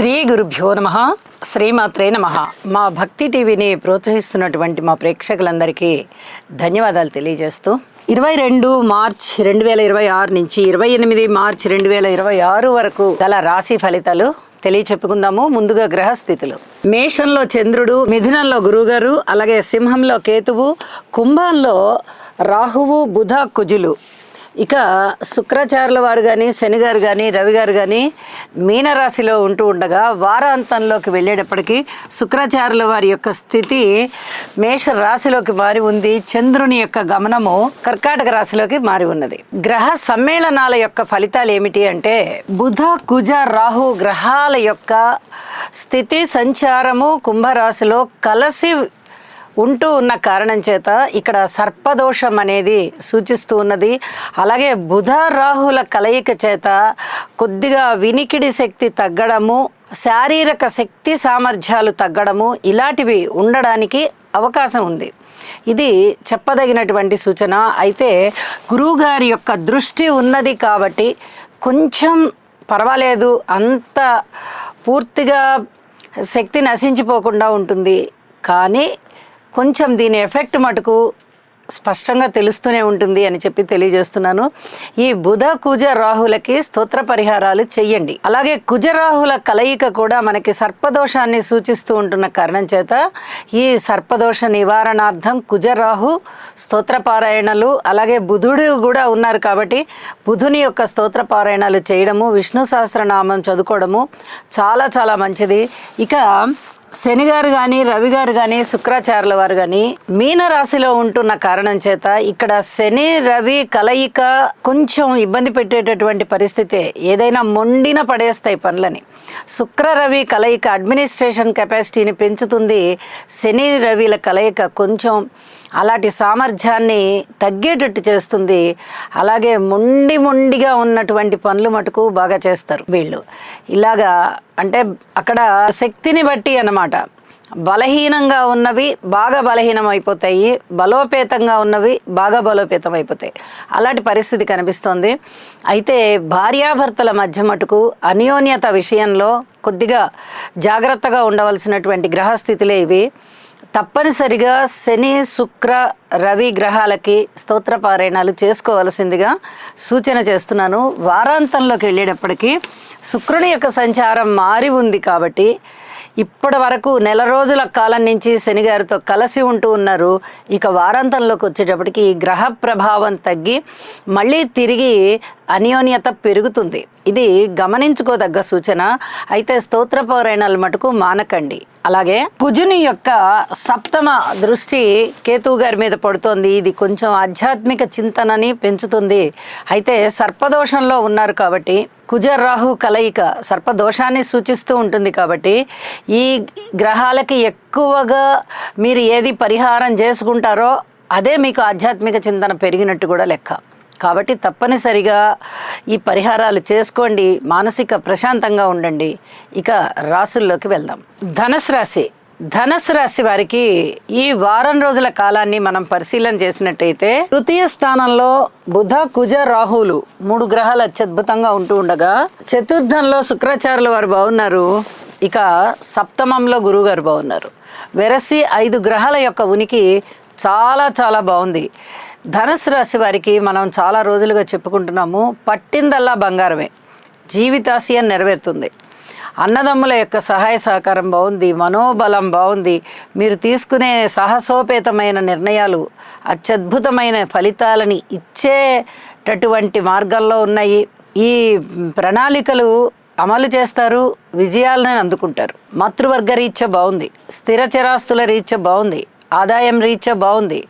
శ్రీ గురుభ్యో నమః. శ్రీమాత్రే నమః. మా భక్తి టీవీని ప్రోత్సహిస్తున్నటువంటి మా ప్రేక్షకులందరికీ ధన్యవాదాలు తెలియజేస్తూ 22 మార్చ్ 2026 నుంచి 28 మార్చ్ 2026 వరకు గల రాశి ఫలితాలు తెలియచెప్పుకుందాము. ముందుగా గ్రహస్థితులు: మేషంలో చంద్రుడు, మిథునంలో గురువుగారు, అలాగే సింహంలో కేతువు, కుంభంలో రాహువు, బుధ, కుజులు. ఇక శుక్రాచార్యుల వారు కానీ, శనిగారు కానీ, రవి గారు కానీ మీనరాశిలో ఉంటూ ఉండగా వారాంతంలోకి వెళ్ళేటప్పటికీ శుక్రాచార్యుల వారి యొక్క స్థితి మేష రాశిలోకి మారి ఉంది. చంద్రుని యొక్క గమనము కర్కాటక రాశిలోకి మారి ఉన్నది. గ్రహ సమ్మేళనాల యొక్క ఫలితాలు ఏమిటి అంటే, బుధ, కుజ, రాహు గ్రహాల యొక్క స్థితి సంచారము కుంభరాశిలో కలిసి ఉంటూ ఉన్న కారణం చేత ఇక్కడ సర్పదోషం అనేది సూచిస్తూ ఉన్నది. అలాగే బుధ రాహుల కలయిక చేత కొద్దిగా వినికిడి శక్తి తగ్గడము, శారీరక శక్తి సామర్థ్యాలు తగ్గడము ఇలాంటివి ఉండడానికి అవకాశం ఉంది. ఇది చెప్పదగినటువంటి సూచన. అయితే గురువుగారి యొక్క దృష్టి ఉన్నది కాబట్టి కొంచెం పర్వాలేదు, అంత పూర్తిగా శక్తి నశించిపోకుండా ఉంటుంది. కానీ కొంచెం దీని ఎఫెక్ట్ మటుకు స్పష్టంగా తెలుస్తూనే ఉంటుంది అని చెప్పి తెలియజేస్తున్నాను. ఈ బుధ కుజ రాహులకి స్తోత్ర పరిహారాలు చెయ్యండి. అలాగే కుజరాహుల కలయిక కూడా మనకి సర్పదోషాన్ని సూచిస్తూ ఉంటున్న కారణం చేత ఈ సర్పదోష నివారణార్థం కుజరాహు స్తోత్ర పారాయణలు, అలాగే బుధుడు కూడా ఉన్నారు కాబట్టి బుధుని యొక్క స్తోత్ర పారాయణాలు చేయడము, విష్ణు సహస్రనామం చదువుకోవడము చాలా చాలా మంచిది. ఇక శనిగారు కానీ, రవి గారు కానీ, శుక్రాచార్యుల వారు కానీ మీనరాశిలో ఉంటున్న కారణం చేత ఇక్కడ శని రవి కలయిక కొంచెం ఇబ్బంది పెట్టేటటువంటి పరిస్థితే. ఏదైనా మొండిన పడేస్తాయి పనులని. శుక్ర రవి కలయిక అడ్మినిస్ట్రేషన్ కెపాసిటీని పెంచుతుంది. శని రవిల కలయిక కొంచెం అలాంటి సామర్థ్యాన్ని తగ్గేటట్టు చేస్తుంది. అలాగే మొండిగా ఉన్నటువంటి పనులు మటుకు బాగా చేస్తారు వీళ్ళు. ఇలాగా అంటే అక్కడ శక్తిని బట్టి అన్నమాట. బలహీనంగా ఉన్నవి బాగా బలహీనం అయిపోతాయి, బలోపేతంగా ఉన్నవి బాగా బలోపేతం అయిపోతాయి. అలాంటి పరిస్థితి కనిపిస్తోంది. అయితే భార్యాభర్తల మధ్య మటుకు అన్యోన్యత విషయంలో కొద్దిగా జాగ్రత్తగా ఉండవలసినటువంటి గ్రహస్థితులే ఇవి. తప్పనిసరిగా శని శుక్ర రవి గ్రహాలకి స్తోత్ర పారాయణాలు చేసుకోవలసిందిగా సూచన చేస్తున్నాను. వారాంతంలోకి వెళ్ళేటప్పటికీ శుక్రుని యొక్క సంచారం మారి ఉంది కాబట్టి ఇప్పటి వరకు నెల రోజుల కాలం నుంచి శనిగారితో కలిసి ఉంటూ ఉన్నారు. ఇక వారాంతంలోకి వచ్చేటప్పటికి ఈ గ్రహ ప్రభావం తగ్గి మళ్ళీ తిరిగి అన్యోన్యత పెరుగుతుంది. ఇది గమనించుకోదగ్గ సూచన. అయితే స్తోత్ర పారాయణాలు మటుకు మానకండి. అలాగే కుజుని యొక్క సప్తమ దృష్టి కేతువు గారి మీద పడుతోంది. ఇది కొంచెం ఆధ్యాత్మిక చింతనని పెంచుతుంది. అయితే సర్పదోషంలో ఉన్నారు కాబట్టి కుజ రాహు కలయిక సర్పదోషాన్ని సూచిస్తూ ఉంటుంది కాబట్టి ఈ గ్రహాలకి ఎక్కువగా మీరు ఏది పరిహారం చేసుకుంటారో అదే మీకు ఆధ్యాత్మిక చింతన పెరిగినట్టు కూడా లెక్క. కాబట్టి తప్పనిసరిగా ఈ పరిహారాలు చేసుకోండి, మానసిక ప్రశాంతంగా ఉండండి. ఇక రాశుల్లోకి వెళ్దాం. ధనస్సు రాశి వారికి ఈ వారం రోజుల కాలాన్ని మనం పరిశీలన చేసినట్టయితే తృతీయ స్థానంలో బుధ కుజ రాహులు 3 గ్రహాలు అత్యద్భుతంగా ఉంటూ ఉండగా చతుర్థంలో శుక్రాచార్యుల వారు బాగున్నారు. ఇక సప్తమంలో గురువు గారు బాగున్నారు. వెరసి 5 గ్రహాల యొక్క ఉనికి చాలా చాలా బాగుంది. ధనుసు రాశి వారికి మనం చాలా రోజులుగా చెప్పుకుంటున్నాము, పట్టిందల్లా బంగారమే, జీవితాశయం నెరవేరుతుంది. అన్నదమ్ముల యొక్క సహాయ సహకారం బాగుంది, మనోబలం బాగుంది. మీరు తీసుకునే సాహసోపేతమైన నిర్ణయాలు అత్యద్భుతమైన ఫలితాలని ఇచ్చేటటువంటి మార్గంలో ఉన్నాయి. ఈ ప్రణాళికలు అమలు చేస్తారు, విజయాలను అందుకుంటారు. మాతృవర్గ రీత్యా బాగుంది, స్థిర చిరాస్తుల రీత్యా బాగుంది, ఆదాయం రీత్యా బాగుంది,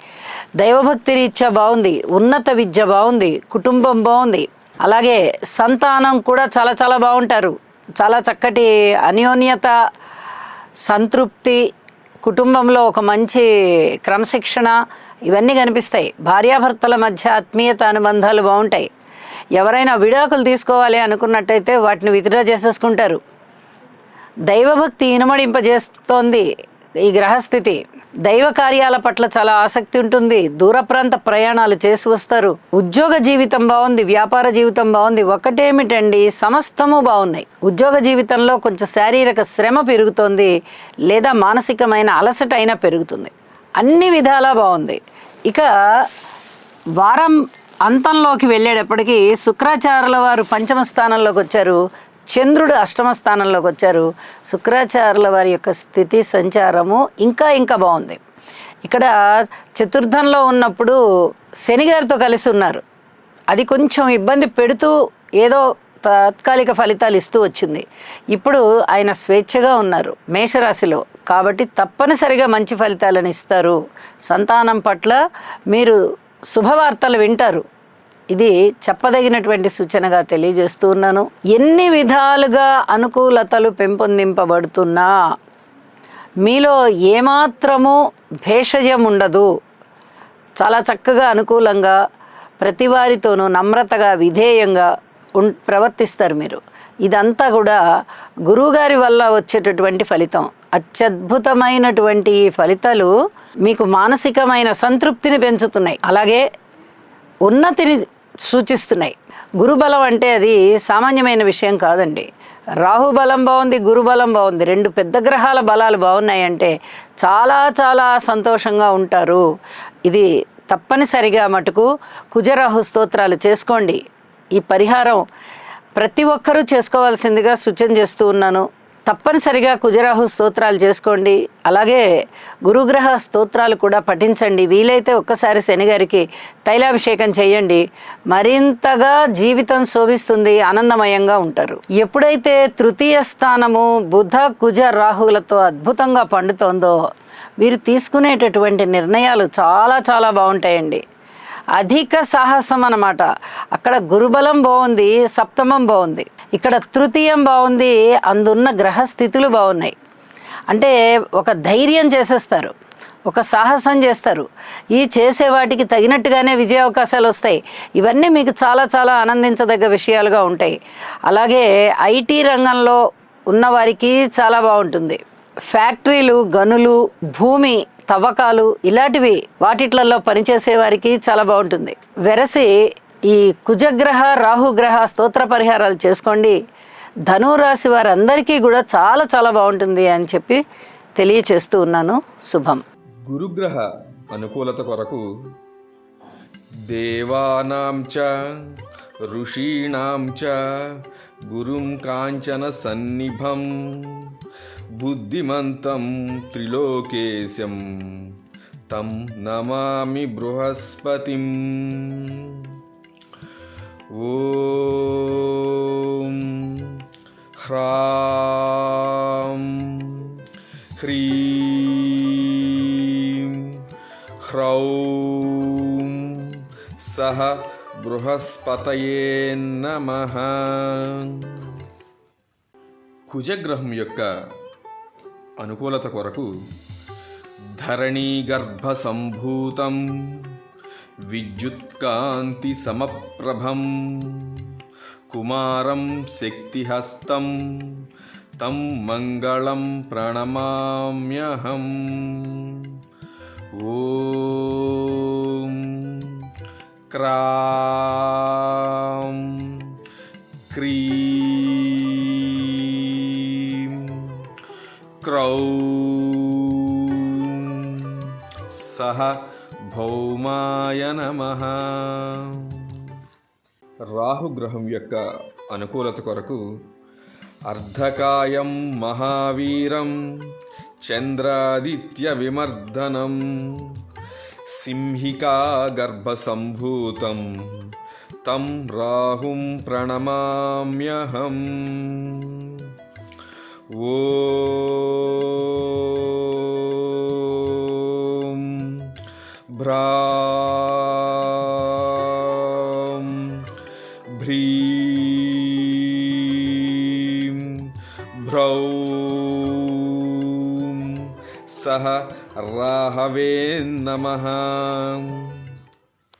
దైవభక్తి రీత్యా బాగుంది, ఉన్నత విద్య బాగుంది, కుటుంబం బాగుంది. అలాగే సంతానం కూడా చాలా చాలా బాగుంటారు. చాలా చక్కటి అన్యోన్యత, సంతృప్తి, కుటుంబంలో ఒక మంచి క్రమశిక్షణ ఇవన్నీ కనిపిస్తాయి. భార్యాభర్తల మధ్య ఆత్మీయత అనుబంధాలు బాగుంటాయి. ఎవరైనా విడాకులు తీసుకోవాలి అనుకున్నట్టయితే వాటిని విత్డ్రా చేసేసుకుంటారు. దైవభక్తి ఇనుమడింపజేస్తోంది ఈ గ్రహస్థితి. దైవ కార్యాల పట్ల చాలా ఆసక్తి ఉంటుంది. దూర ప్రాంత ప్రయాణాలు చేసి వస్తారు. ఉద్యోగ జీవితం బాగుంది, వ్యాపార జీవితం బాగుంది. ఒకటేమిటండి, సమస్తము బాగున్నాయి. ఉద్యోగ జీవితంలో కొంచెం శారీరక శ్రమ పెరుగుతోంది, లేదా మానసికమైన అలసట అయినా పెరుగుతుంది. అన్ని విధాలా బాగుంది. ఇక వారం అంతంలోకి వెళ్ళేటప్పటికీ శుక్రాచార్యుల వారు పంచమ స్థానంలోకి వచ్చారు, చంద్రుడు అష్టమ స్థానంలోకి వచ్చారు. శుక్రాచార్యుల వారి యొక్క స్థితి సంచారము ఇంకా బాగుంది. ఇక్కడ చతుర్థంలో ఉన్నప్పుడు శని గారితో కలిసి ఉన్నారు. అది కొంచెం ఇబ్బంది పెడుతూ ఏదో తాత్కాలిక ఫలితాలు ఇస్తూ వచ్చింది. ఇప్పుడు ఆయన స్వేచ్ఛగా ఉన్నారు మేషరాశిలో, కాబట్టి తప్పనిసరిగా మంచి ఫలితాలను ఇస్తారు. సంతానం పట్ల మీరు శుభవార్తలు వింటారు. ఇది చెప్పదగినటువంటి సూచనగా తెలియజేస్తూ ఉన్నాను. ఎన్ని విధాలుగా అనుకూలతలు పెంపొందింపబడుతున్నా మీలో ఏమాత్రము భేషజం ఉండదు. చాలా చక్కగా అనుకూలంగా ప్రతి వారితోనూ నమ్రతగా విధేయంగా ప్రవర్తిస్తారు మీరు. ఇదంతా కూడా గురువుగారి వల్ల వచ్చేటటువంటి ఫలితం. అత్యద్భుతమైనటువంటి ఈ ఫలితాలు మీకు మానసికమైన సంతృప్తిని పెంచుతున్నాయి, అలాగే ఉన్నతిని సూచిస్తున్నాయి. గురుబలం అంటే అది సామాన్యమైన విషయం కాదండి. రాహుబలం బాగుంది, గురుబలం బాగుంది, రెండు పెద్ద గ్రహాల బలాలు బాగున్నాయంటే చాలా సంతోషంగా ఉంటారు. ఇది తప్పనిసరిగా మటుకు కుజరాహు స్తోత్రాలు చేసుకోండి. ఈ పరిహారం ప్రతి ఒక్కరూ చేసుకోవాల్సిందిగా సూచన చేస్తూ ఉన్నాను. తప్పనిసరిగా కుజరాహు స్తోత్రాలు చేసుకోండి, అలాగే గురుగ్రహ స్తోత్రాలు కూడా పఠించండి. వీలైతే ఒక్కసారి శనిగారికి తైలాభిషేకం చేయండి. మరింతగా జీవితం శోభిస్తుంది, ఆనందమయంగా ఉంటారు. ఎప్పుడైతే తృతీయ స్థానము బుధ కుజ రాహువులతో అద్భుతంగా పండుతోందో వీరు తీసుకునేటటువంటి నిర్ణయాలు చాలా బాగుంటాయండి. అధిక సాహసం అన్నమాట. అక్కడ గురుబలం బాగుంది, సప్తమం బాగుంది, ఇక్కడ తృతీయం బాగుంది, అందున్న గ్రహస్థితులు బాగున్నాయి. అంటే ఒక ధైర్యం చేసేస్తారు, ఒక సాహసం చేస్తారు. ఈ చేసే వాటికి తగినట్టుగానే విజయ అవకాశాలు వస్తాయి. ఇవన్నీ మీకు చాలా ఆనందించదగ్గ విషయాలుగా ఉంటాయి. అలాగే ఐటీ రంగంలో ఉన్నవారికి చాలా బాగుంటుంది. ఫ్యాక్టరీలు, గనులు, భూమి తవ్వకాలు ఇలాంటివి వాటిట్లలో పనిచేసే వారికి చాలా బాగుంటుంది. వెరసి ఈ కుజగ్రహ రాహుగ్రహ స్తోత్ర పరిహారాలు చేసుకోండి. ధనురాశి వారందరికీ కూడా చాలా బాగుంటుంది అని చెప్పి తెలియచేస్తూ ఉన్నాను. శుభం. గురుగ్రహ అనుకూలత కొరకు దేవానాం చ ఋషీణాం చ గురుం కాంచన సన్నిభం బుద్ధిమంతం త్రిలోకేశం తం నమామి బృహస్పతిం. ఓం హ్రాం హ్రీం హ్రౌం సహ బృహస్పతయే నమః. కుజగ్రహం యొక్క అనుకూలత కొరకు ధరణీ గర్భ సంభూతం విద్యుత్కాంతి సమప్రభం కుమారం శక్తిహస్తం తం మంగళం ప్రణమామ్యహం. ఓం క్రాం క్రీం క్రౌం సహ భౌమాయ నమః. రాహుగ్రహం యొక్క అనుకూలత కొరకు అర్ధకాయం మహావీరం చంద్రాదిత్య విమర్దనం సింహికా గర్భ సంభూతం తం రాహుం ప్రణమామ్యహం. ఓం భ్రాం భ్రీం భ్రౌం సహ రాహవే నమః.